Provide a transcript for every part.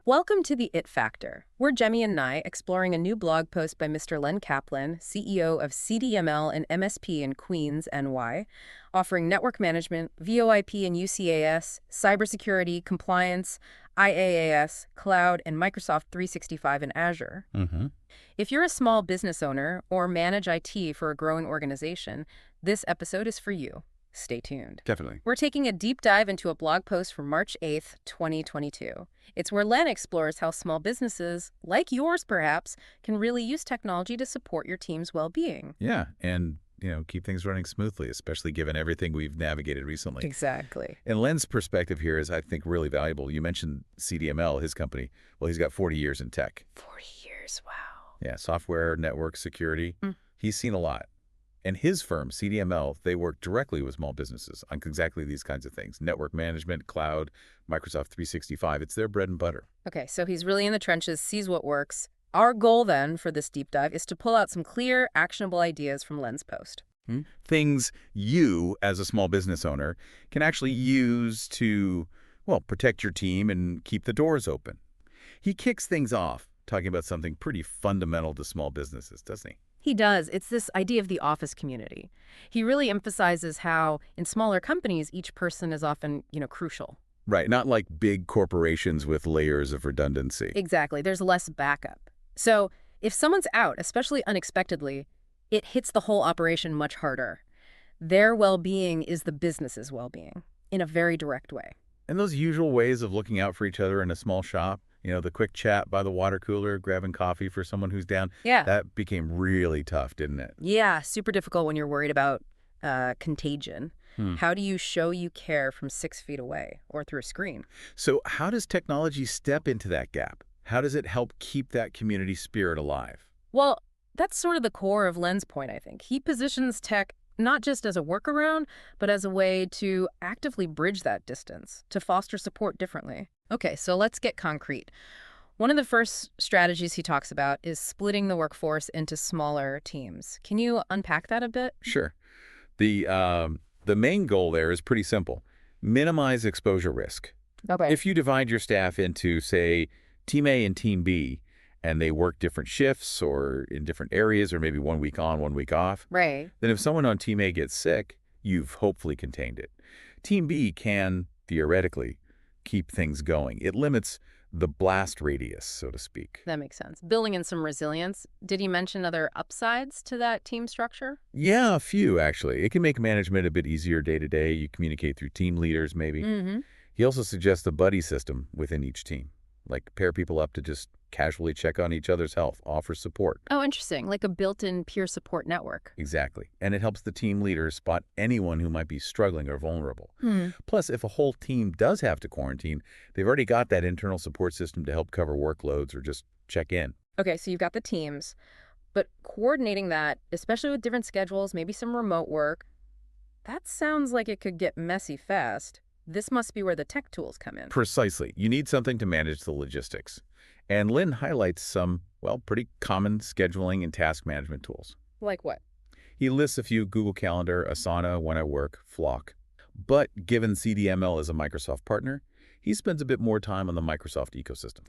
Welcome to the It Factor. We're Jemmy and Nye exploring a new blog post by Mr. Len Kaplan, CEO of CDML and MSP in Queens, NY, offering network management, VoIP and UCAS, cybersecurity, compliance, IaaS, cloud, and Microsoft 365 and Azure. If you're a small business owner or manage IT for a growing organization, this episode is for you. Stay tuned. Definitely. We're taking a deep dive into a blog post from March 8th, 2022. It's where Len explores how small businesses, like yours perhaps, can really use technology to support your team's well-being. Yeah, and keep things running smoothly, especially given everything we've navigated recently. Exactly. And Len's perspective here is, I think, really valuable. You mentioned CDML, his company. Well, he's got 40 years in tech. 40 years, wow. Yeah, software, network, security. He's seen a lot. And his firm, CDML, they work directly with small businesses on exactly these kinds of things. Network management, cloud, Microsoft 365. It's their bread and butter. Okay, so he's really in the trenches, sees what works. Our goal then for this deep dive is to pull out some clear, actionable ideas from Len's post. Things you, as a small business owner, can actually use to, well, protect your team and keep the doors open. He kicks things off talking about something pretty fundamental to small businesses, doesn't he? He does. It's this idea of the office community. He really emphasizes how, in smaller companies, each person is often, crucial. Right, not like big corporations with layers of redundancy. Exactly. There's less backup. So if someone's out, especially unexpectedly, it hits the whole operation much harder. Their well-being is the business's well-being in a very direct way. And those usual ways of looking out for each other in a small shop, the quick chat by the water cooler, grabbing coffee for someone who's down, Yeah. that became really tough, didn't it? Yeah, super difficult when you're worried about contagion. How do you show you care from 6 feet away or through a screen? So how does technology step into that gap? How does it help keep that community spirit alive? Well, that's sort of the core of Len's point, I think. He positions tech not just as a workaround, but as a way to actively bridge that distance, to foster support differently. Okay, so let's get concrete. One of the first strategies he talks about is splitting the workforce into smaller teams. Can you unpack that a bit? Sure. The main goal there is pretty simple. Minimize exposure risk. Okay. If you divide your staff into, say, Team A and Team B, and they work different shifts or in different areas or maybe 1 week on, 1 week off, Right. then if someone on Team A gets sick, you've hopefully contained it. Team B can, theoretically, keep things going. It limits the blast radius, so to speak. That makes sense. Building in some resilience. Did he mention other upsides to that team structure? Yeah, a few, actually. It can make management a bit easier day to day. You communicate through team leaders, maybe. He also suggests a buddy system within each team, like pair people up to just casually check on each other's health, offer support. Oh, interesting. Like a built-in peer support network. Exactly. And it helps the team leaders spot anyone who might be struggling or vulnerable. Plus, if a whole team does have to quarantine, they've already got that internal support system to help cover workloads or just check in. Okay, so you've got the teams, but coordinating that, especially with different schedules, maybe some remote work, that sounds like it could get messy fast. This must be where the tech tools come in. Precisely. You need something to manage the logistics. And Lynn highlights some, well, pretty common scheduling and task management tools. Like what? He lists a few: Google Calendar, Asana, When I Work, Flock. But given CDML is a Microsoft partner, he spends a bit more time on the Microsoft ecosystem.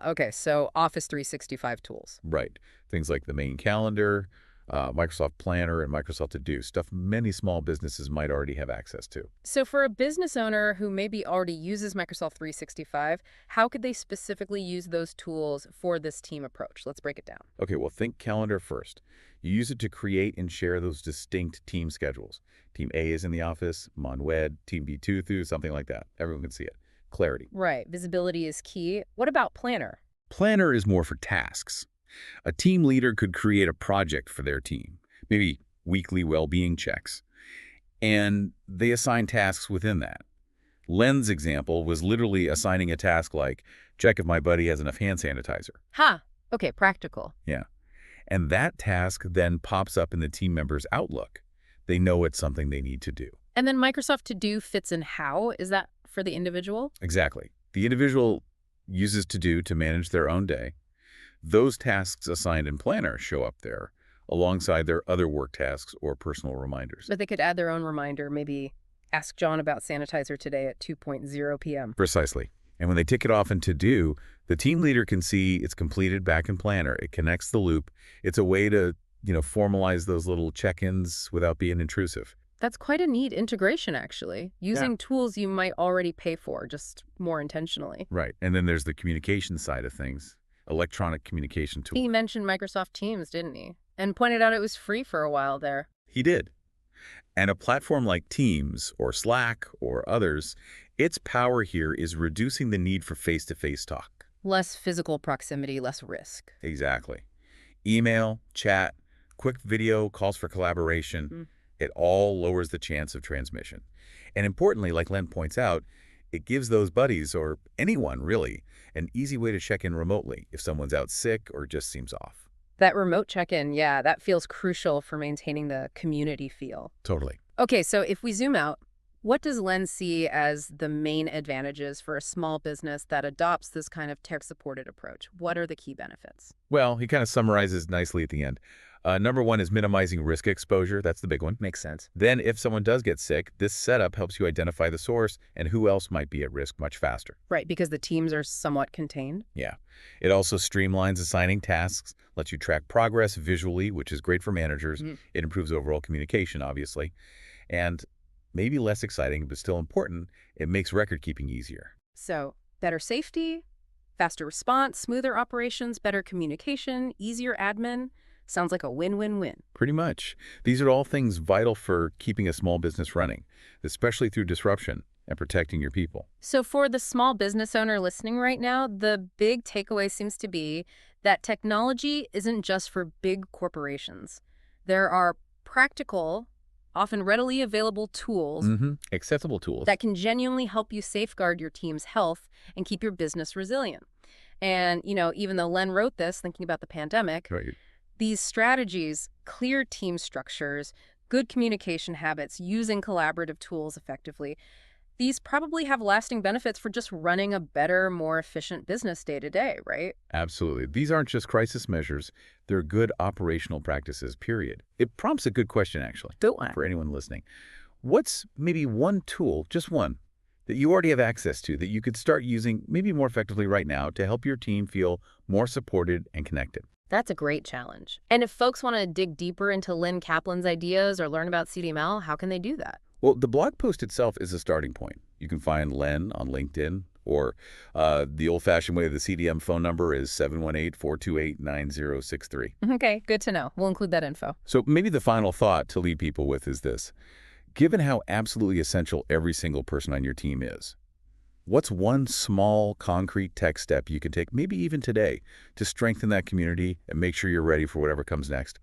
Okay, so Office 365 tools. Right. Things like the main calendar, Microsoft Planner, and Microsoft To Do, stuff many small businesses might already have access to. So for a business owner who maybe already uses Microsoft 365, how could they specifically use those tools for this team approach? Let's break it down. Okay, well, think calendar first. You use it to create and share those distinct team schedules. Team A is in the office, Monwed, Team B through, something like that. Everyone can see it. Clarity. Right. Visibility is key. What about Planner? Planner is more for tasks. A team leader could create a project for their team, maybe weekly well-being checks, and they assign tasks within that. Len's example was literally assigning a task like, check if my buddy has enough hand sanitizer. Okay, practical. Yeah. And that task then pops up in the team member's Outlook. They know it's something they need to do. And then Microsoft To Do fits in how? Is that for the individual? Exactly. The individual uses To Do to manage their own day. Those tasks assigned in Planner show up there alongside their other work tasks or personal reminders. But they could add their own reminder, maybe ask John about sanitizer today at 2:00 p.m. Precisely. And when they tick it off in To-Do, the team leader can see it's completed back in Planner. It connects the loop. It's a way to, formalize those little check-ins without being intrusive. That's quite a neat integration, actually. Yeah. Using tools you might already pay for, just more intentionally. Right. And then there's the communication side of things, electronic communication tools. He mentioned Microsoft Teams, didn't he? And pointed out it was free for a while there. He did. And a platform like Teams or Slack or others, its power here is reducing the need for face-to-face talk. Less physical proximity, less risk. Exactly. Email, chat, quick video, calls for collaboration, it all lowers the chance of transmission. And importantly, like Len points out, it gives those buddies, or anyone really, an easy way to check in remotely if someone's out sick or just seems off. That remote check-in, yeah, that feels crucial for maintaining the community feel. Totally. Okay, so if we zoom out, what does Len see as the main advantages for a small business that adopts this kind of tech-supported approach? What are the key benefits? Well, he kind of summarizes nicely at the end. Number one is minimizing risk exposure. That's the big one. Makes sense. Then if someone does get sick, this setup helps you identify the source and who else might be at risk much faster. Right, because the teams are somewhat contained. Yeah. It also streamlines assigning tasks, lets you track progress visually, which is great for managers. It improves overall communication, obviously. And maybe less exciting, but still important, it makes record keeping easier. So, better safety, faster response, smoother operations, better communication, easier admin. Sounds like a win-win-win. Pretty much. These are all things vital for keeping a small business running, especially through disruption and protecting your people. So for the small business owner listening right now, the big takeaway seems to be that technology isn't just for big corporations. There are practical, often readily available tools Accessible tools. that can genuinely help you safeguard your team's health and keep your business resilient. And, even though Len wrote this thinking about the pandemic, Right. these strategies, clear team structures, good communication habits, using collaborative tools effectively, these probably have lasting benefits for just running a better, more efficient business day to day, right? Absolutely. These aren't just crisis measures. They're good operational practices, period. It prompts a good question, actually, for anyone listening. What's maybe one tool, just one, that you already have access to that you could start using maybe more effectively right now to help your team feel more supported and connected? That's a great challenge. And if folks want to dig deeper into Len Kaplan's ideas or learn about CDML, how can they do that? Well, the blog post itself is a starting point. You can find Len on LinkedIn, or the old-fashioned way, the CDM phone number is 718-428-9063. Okay, good to know. We'll include that info. So maybe the final thought to leave people with is this. Given how absolutely essential every single person on your team is, what's one small, concrete tech step you can take, maybe even today, to strengthen that community and make sure you're ready for whatever comes next?